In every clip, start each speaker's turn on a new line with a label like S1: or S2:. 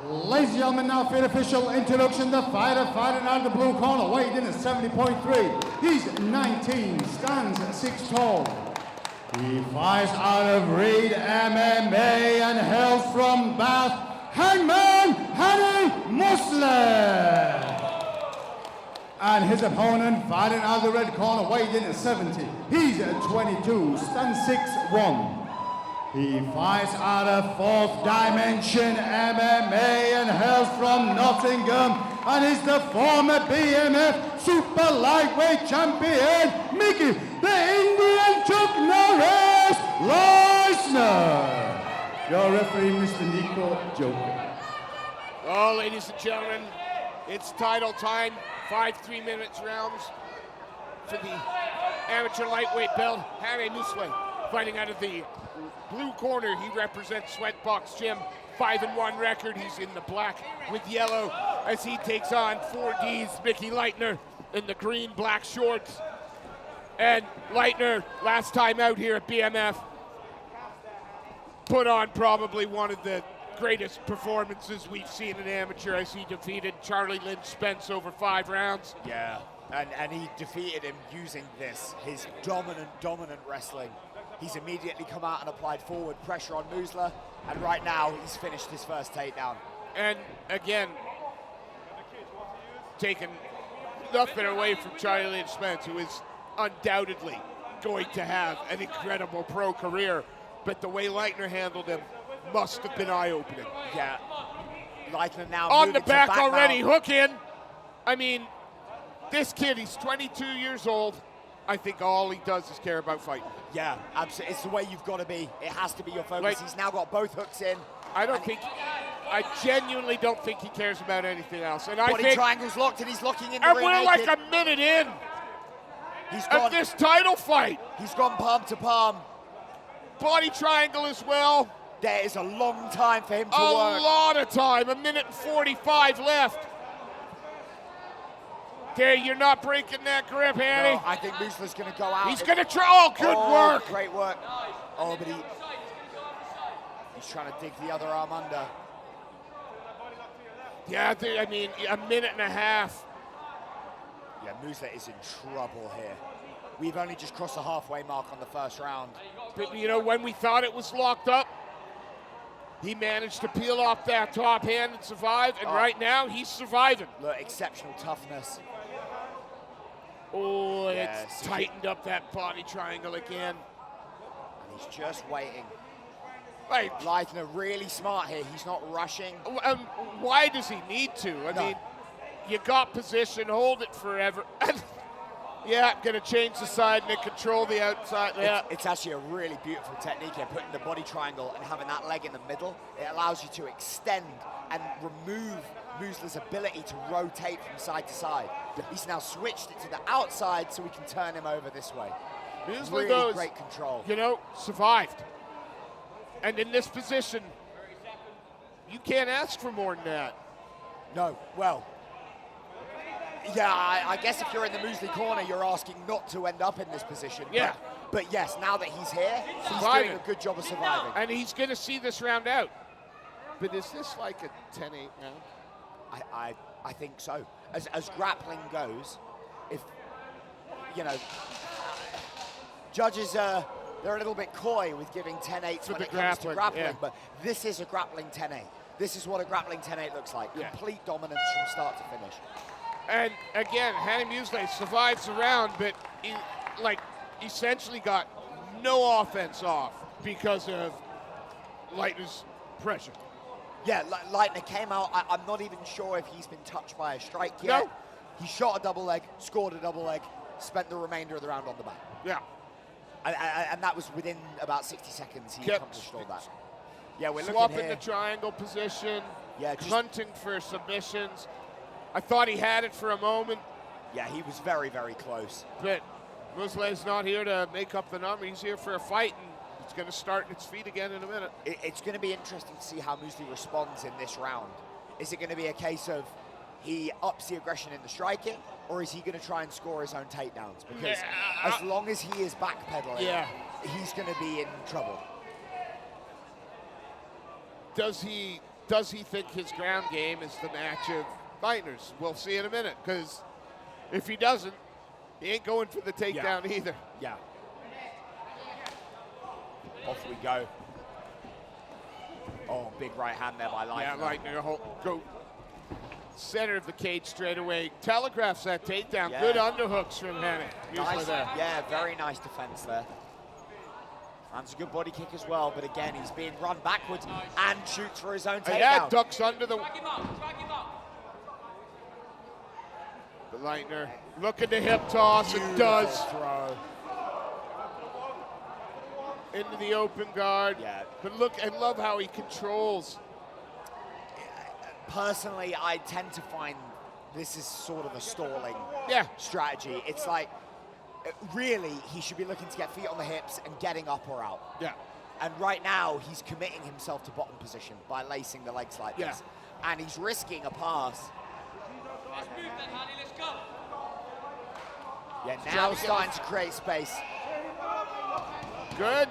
S1: Ladies and gentlemen, now for the official introduction, the fighter fighting out of the blue corner, weighed in at 70.3. He's 19, stands 6 tall. He fights out of Reed MMA and hails from Bout, Hangman Hany Musleh. And his opponent fighting out of the red corner, weighed in at 70. He's 22, stands 6'1". He fights out of Fourth Dimension MMA and hails from Nottingham and is the former BMF Super Lightweight Champion, Micky, the Indian Chuck Norris Leithner. Your referee, Mr. Nico Joker.
S2: Oh, ladies and gentlemen, it's title time. 5 3-minute rounds for the amateur lightweight belt. Hany Musleh fighting out of the blue corner. He represents Sweatbox Gym. 5-1 record. He's in the black with yellow as he takes on 4D's Micky Leithner in the green black shorts. And Leithner, last time out here at BMF, put on probably one of the greatest performances we've seen in amateur as he defeated Charlie Lynch Spence over 5 rounds.
S3: Yeah, and he defeated him using this, his dominant wrestling. He's immediately come out and applied forward pressure on Musleh, and right now he's finished his first takedown.
S2: And again, taking nothing away from Charlie Lynch Spence, who is undoubtedly going to have an incredible pro career, but the way Leithner handled him must have been eye-opening.
S3: Yeah, Leithner now
S2: on the back already,
S3: mount.
S2: hook in. I mean, this kid, he's 22 years old. I think all he does is care about fighting.
S3: Yeah, absolutely. It's the way you've got to be. It has to be your focus.
S2: Like,
S3: he's now got both hooks in.
S2: I genuinely don't think he cares about anything else. And I
S3: body
S2: think
S3: triangle's locked and he's looking in the
S2: and
S3: ring
S2: we're
S3: naked.
S2: like a minute in
S3: He's
S2: of
S3: gone,
S2: this title fight.
S3: He's gone palm to palm.
S2: Body triangle as well.
S3: There is a long time for him to
S2: A
S3: work.
S2: lot of time, 1 minute and 45 left. Okay, you're not breaking that grip, Hany.
S3: No, I think Musleh's going to go out.
S2: He's going to try. Oh, good work.
S3: Great work. Oh, but he's trying to dig the other arm under.
S2: Yeah, I mean, 1.5 minutes.
S3: Yeah, Musleh is in trouble here. We've only just crossed the halfway mark on the first round.
S2: But, you know, when we thought it was locked up, he managed to peel off that top hand and survive, and right now he's surviving.
S3: Look, exceptional toughness.
S2: Oh, yeah, it's tightened up that body triangle again.
S3: And he's just waiting.
S2: Right.
S3: Leithner really smart here. He's not rushing.
S2: Why does he need to? I mean, you got position, hold it forever. Yeah, gonna change the side and control the outside. Yeah.
S3: It's actually a really beautiful technique here, putting the body triangle and having that leg in the middle. It allows you to extend and remove Musleh's ability to rotate from side to side. He's now switched it to the outside so we can turn him over this way.
S2: Musleh
S3: really
S2: goes,
S3: great control.
S2: You know, survived. And in this position, you can't ask for more than that.
S3: No, well, yeah, I guess if you're in the Musleh corner, you're asking not to end up in this position.
S2: Yeah.
S3: But yes, now that he's here, he's doing a good job of surviving.
S2: And he's going to see this round out. But is this like a 10-8 round?
S3: I think so. As grappling goes, if, you know, judges, they're a little bit coy with giving 10-8s when it comes to grappling, but this is a grappling 10-8. This is what a grappling 10-8 looks like. Yeah. Complete dominance from start to finish. And
S2: again, Hany Musleh survives the round, but he, like, essentially got no offense off because of Leithner's pressure.
S3: Yeah, Leithner came out. I'm not even sure if he's been touched by a strike yet.
S2: No.
S3: He shot a double leg, scored a double leg, spent the remainder of the round on the back.
S2: Yeah.
S3: And that was within about 60 seconds he accomplished all that. Yeah, we're
S2: swapping
S3: looking here.
S2: the triangle position,
S3: yeah, just
S2: hunting for submissions. I thought he had it for a moment.
S3: Yeah, he was very, very close.
S2: But Musleh's not here to make up the number. He's here for a fight, and it's going to start its feet again in a minute.
S3: It's going to be interesting to see how Musleh responds in this round. Is it going to be a case of he ups the aggression in the striking, or is he going to try and score his own takedowns? Because as long as he is backpedaling,
S2: he's
S3: going to be in trouble.
S2: Does he does he think his ground game is the match of Leithner's? We'll see in a minute, because if he doesn't, he ain't going for the takedown either.
S3: Yeah. Off we go. Oh, big right hand there by Leithner.
S2: Yeah, Leithner go center of the cage straight away. Telegraphs that takedown.
S3: Yeah.
S2: Good underhooks from Hany.
S3: Nice.
S2: There.
S3: Yeah, very nice defense there. Lands a good body kick as well, but again, he's being run backwards and shoots for his own takedown.
S2: Yeah, ducks under the...
S4: Drag him up.
S2: But Leithner, look at the hip toss, it does.
S3: Throw.
S2: Into the open guard.
S3: Yeah.
S2: But look, I love how he controls.
S3: Personally, I tend to find this is sort of a stalling strategy. It's like, really, he should be looking to get feet on the hips and getting up or out.
S2: Yeah.
S3: And right now, he's committing himself to bottom position by lacing the legs like this. And he's risking a pass.
S4: Let's move then, Hany, let's go.
S3: Yeah, now starting to create space.
S2: Good.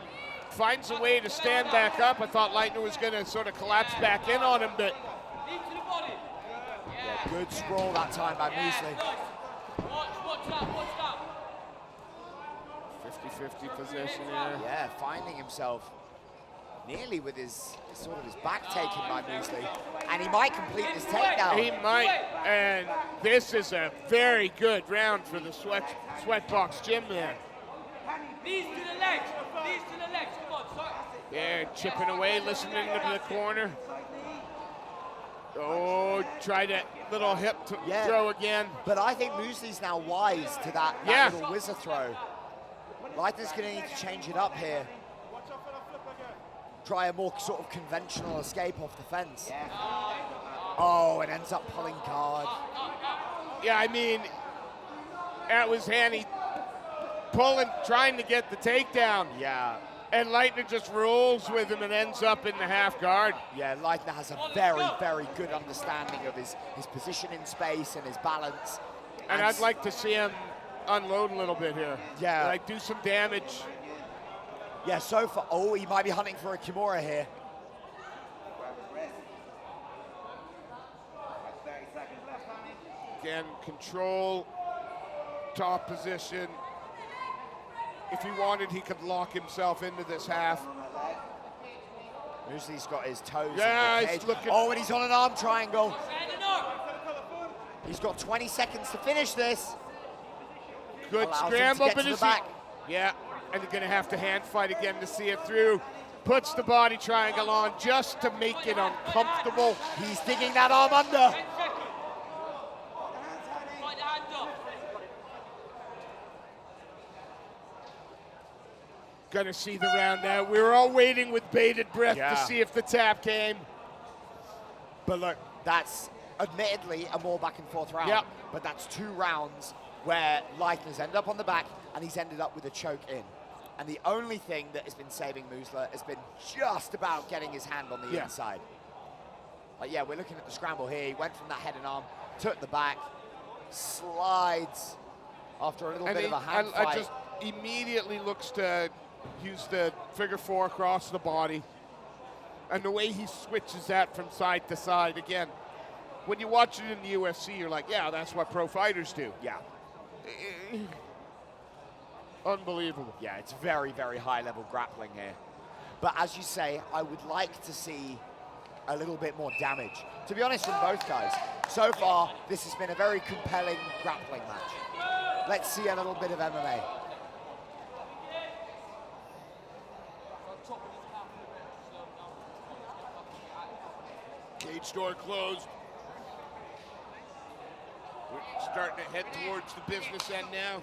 S2: Finds a way to stand back up. I thought Leithner was going to sort of collapse back in on him, but...
S4: Lead to the body.
S3: Yeah, good sprawl that time by Musleh.
S4: Nice. Watch that.
S2: 50-50 position here.
S3: Yeah, finding himself nearly with his sort of his back taken by Musleh. And he might complete this takedown.
S2: He might, and this is a very good round for the Sweatbox Gym there.
S4: Knees to the legs. Come on, start.
S2: Yeah, chipping away, listening to the corner. Oh, try that little hip throw again.
S3: But I think Musleh's now wise to that little whizzer throw. Leithner's going to need to change it up here. Try a more sort of conventional escape off the fence. Oh, it ends up pulling guard.
S2: Yeah, I mean, that was Hany pulling, trying to get the takedown.
S3: Yeah.
S2: And Leithner just rolls with him and ends up in the half guard.
S3: Yeah, Leithner has a very, very good understanding of his position in space and his balance.
S2: And I'd like to see him unload a little bit here.
S3: Yeah.
S2: Like do some damage.
S3: Yeah, so far, oh, he might be hunting for a Kimura here.
S2: Again, control, top position. If he wanted, he could lock himself into this half.
S3: Musleh's got his toes in
S2: Yeah,
S3: the
S2: he's
S3: cage.
S2: looking.
S3: Oh, and he's on an arm triangle.
S4: Stand up.
S3: He's got 20 seconds to finish this.
S2: Good
S3: Allows him
S2: scramble,
S3: to get
S2: but
S3: to the
S2: is
S3: back.
S2: Yeah, and they're gonna have to hand fight again to see it through. Puts the body triangle on just to make it uncomfortable.
S3: He's digging that arm under.
S4: 10 seconds. Fight the hand up.
S2: Gonna see the round now. We were all waiting with bated breath to see if the tap came.
S3: But look, that's admittedly a more back and forth round.
S2: Yep.
S3: But that's 2 rounds where Leithner's ended up on the back and he's ended up with a choke in. And the only thing that has been saving Musleh has been just about getting his hand on the inside. Like, yeah, we're looking at the scramble here. He went from that head and arm, took the back, slides after a little bit of a hand fight.
S2: I just immediately looks to use the figure 4 across the body. And the way he switches that from side to side, again, when you watch it in the UFC, you're like, yeah, that's what pro fighters do.
S3: Yeah.
S2: Unbelievable.
S3: Yeah, it's very, very high level grappling here. But as you say, I would like to see a little bit more damage. To be honest, from both guys. So far, this has been a very compelling grappling match. Let's see a little bit of MMA.
S2: Cage door closed. We're starting to head towards the business end now.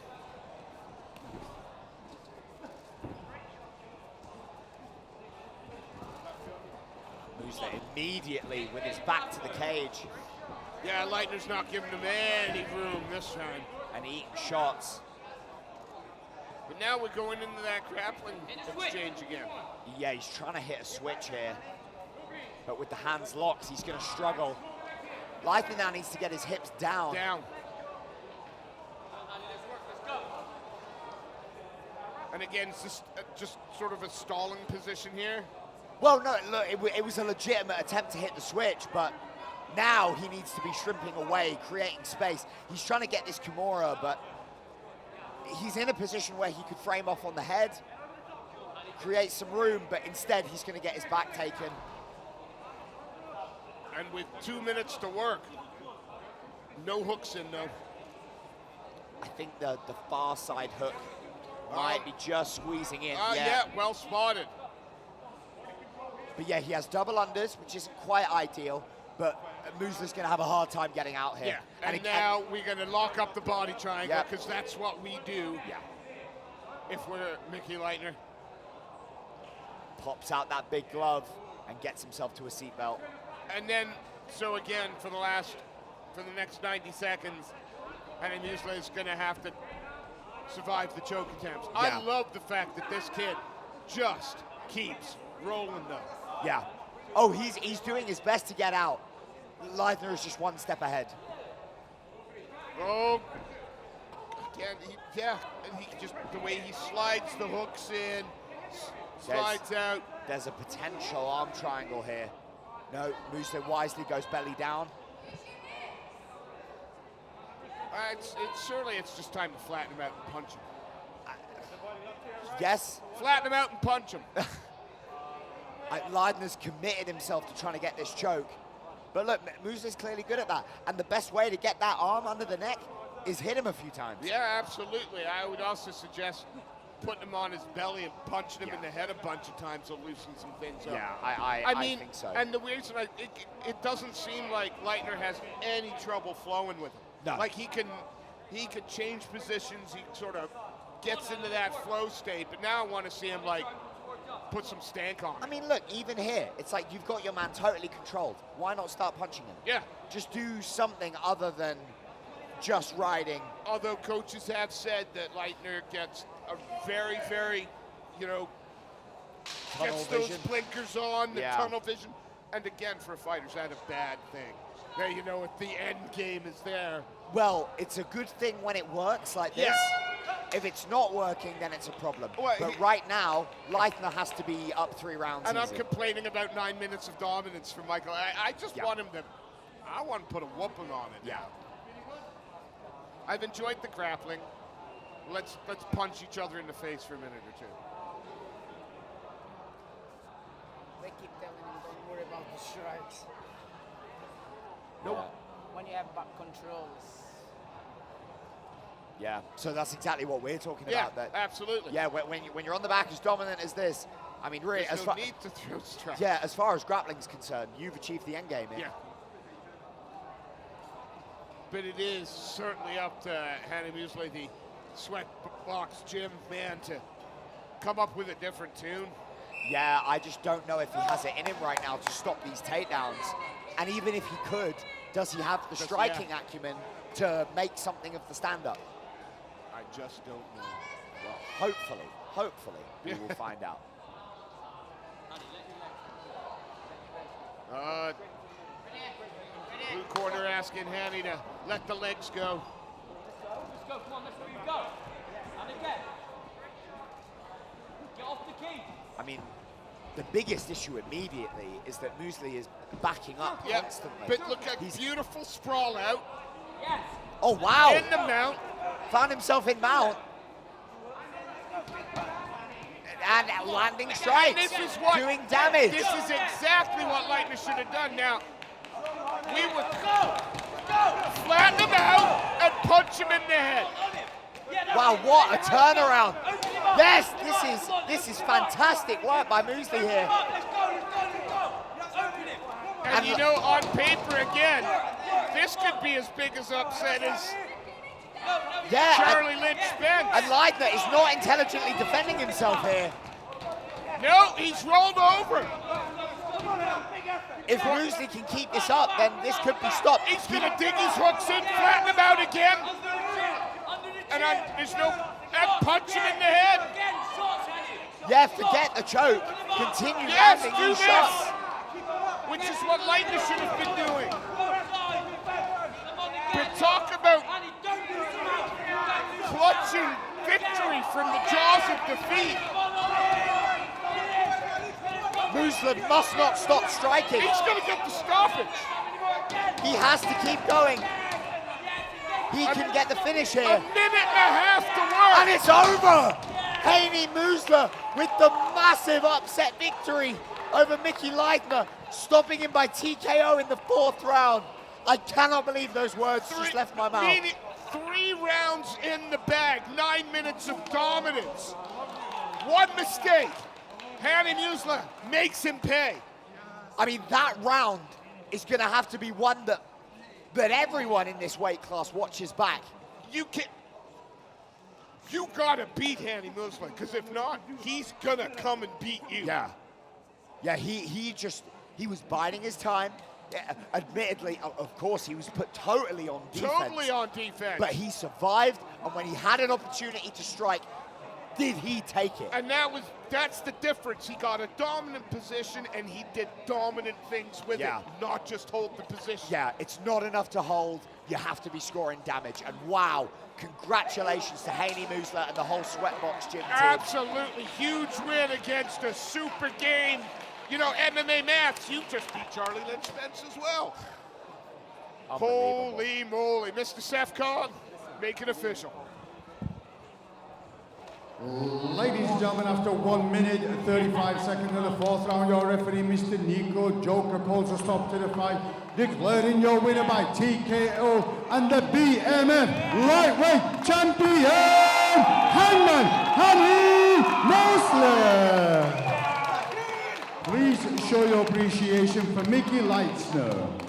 S3: Musleh immediately with his back to the cage
S2: Yeah, Leithner's not giving him any room this time.
S3: and eating shots.
S2: But now we're going into that grappling exchange again.
S3: Yeah, he's trying to hit a switch here. But with the hands locked, he's going to struggle. Leithner now needs to get his hips down.
S2: Down. And again, it's just sort of a stalling position here.
S3: Well, no, look, it was a legitimate attempt to hit the switch, but now he needs to be shrimping away, creating space. He's trying to get this Kimura, but he's in a position where he could frame off on the head, create some room, but instead he's going to get his back taken.
S2: And with 2 minutes to work, no hooks in though.
S3: I think the far side hook might be just squeezing in.
S2: Yeah, well spotted.
S3: But yeah, he has double unders, which isn't quite ideal, but Musleh's going to have a hard time getting out here.
S2: Yeah, and now we're going to lock up the body triangle, because that's what we do if we're Micky Leithner.
S3: Pops out that big glove and gets himself to a seatbelt.
S2: And then, so again, for the next 90 seconds, Hany Musleh is going to have to survive the choke attempts. I love the fact that this kid just keeps rolling though.
S3: Yeah. Oh, he's doing his best to get out. Leithner is just one step ahead.
S2: Oh, again, and he just, the way he slides the hooks in, slides out.
S3: There's a potential arm triangle here. No, Musleh wisely goes belly down.
S2: Surely it's just time to flatten him out and punch him.
S3: Yes.
S2: Flatten him out and punch him.
S3: Leithner's committed himself to trying to get this choke. But look, Musleh's clearly good at that. And the best way to get that arm under the neck is hit him a few times.
S2: Yeah, absolutely. I would also suggest putting him on his belly and punching him in the head a bunch of times to loosen some things up.
S3: Yeah, I mean, think so.
S2: And the weird thing, it doesn't seem like Leithner has any trouble flowing with him.
S3: No.
S2: Like he can change positions, he sort of gets into that flow state, but now I want to see him like put some stank on him.
S3: I mean, look, even here, it's like you've got your man totally controlled. Why not start punching him?
S2: Yeah.
S3: Just do something other than just riding.
S2: Although coaches have said that Leithner gets a very, very, gets those blinkers on, the tunnel vision. And again, for fighters, that's a bad thing. Now, if the end game is there.
S3: Well, it's a good thing when it works like this. If it's not working, then it's a problem.
S2: Well,
S3: but right now, Leithner has to be up 3 rounds.
S2: And
S3: easy.
S2: I'm complaining about 9 minutes of dominance from Michael. I just want him to, I want to put a whooping on it.
S3: Yeah.
S2: I've enjoyed the grappling. Let's punch each other in the face for a minute or two.
S5: They keep telling him, don't worry about the strikes.
S2: Nope.
S5: When you have back controls.
S3: Yeah, so that's exactly what we're talking
S2: Yeah,
S3: about. That,
S2: absolutely.
S3: Yeah, when you're on the back as dominant as this, I mean, really,
S2: There's no need to throw strikes.
S3: Yeah, as far as grappling is concerned, you've achieved the end game here.
S2: Yeah. But it is certainly up to Hany Musleh, the Sweatbox Gym man, to come up with a different tune.
S3: Yeah, I just don't know if he has it in him right now to stop these takedowns. And even if he could, does he have the striking acumen to make something of the stand-up?
S2: I just don't know.
S3: Well, hopefully, we will find out.
S2: Blue corner asking Hany to let the legs go.
S4: Let's go, come on, that's where you go. And again. Get off the key.
S3: I mean, the biggest issue immediately is that Musleh is backing up constantly.
S2: But look at beautiful sprawl out.
S4: Yes.
S3: Oh, wow.
S2: In the mount.
S3: Found himself in mount. And landing strikes,
S2: And this is what,
S3: doing damage.
S2: This is exactly what Leithner should have done. Now, we would flatten him out and punch him in the head.
S3: Wow, what a turnaround. Yes, this is fantastic work by Musleh here.
S2: And on paper again, this could be as big as upset as Charlie Lynch Spence.
S3: And Leithner is not intelligently defending himself here.
S2: No, he's rolled over.
S3: If Musleh can keep this up, then this could be stopped.
S2: He's going to dig his hooks in, flatten him out again. And there's no, and punch him in the head.
S3: Yeah, forget the choke. Continue
S2: Yes,
S3: landing
S2: do
S3: these
S2: this.
S3: shots.
S2: Which is what Leithner should have been doing. But talk about clutching victory from the jaws of defeat.
S3: Musleh Musleh must not stop striking.
S2: He's going to get the stoppage.
S3: He has to keep going. He can get the finish here.
S2: A minute and a half to work.
S3: And it's over! Hany Musleh with the massive upset victory over Micky Leithner, stopping him by TKO in the 4th round. I cannot believe those words just left my mouth.
S2: 3 rounds in the bag, 9 minutes of dominance. One mistake, Hany Musleh makes him pay.
S3: I mean, that round is going to have to be one that everyone in this weight class watches back.
S2: You gotta beat Hany Musleh, because if not, he's gonna come and beat you.
S3: Yeah, he was biding his time. Yeah, admittedly, of course, he was put totally on defense.
S2: Totally on defense.
S3: But he survived, and when he had an opportunity to strike, did he take it?
S2: And that's the difference. He got a dominant position, and he did dominant things with it, not just hold the position.
S3: Yeah, it's not enough to hold. You have to be scoring damage. And wow, congratulations to Hany Musleh and the whole Sweatbox gym team.
S2: Absolutely huge win against a super game. You know, MMA maths, you just beat Charlie Lynch Spence as well. Holy moly. Mr. Sefcon, make it official.
S1: Ladies and gentlemen, after 1 minute and 35 seconds of the 4th round, your referee, Mr. Nico Joker, calls a stop to the fight, declaring your winner by TKO and the BMF lightweight champion, Hangman Hany Musleh. Please show your appreciation for Micky Leithner.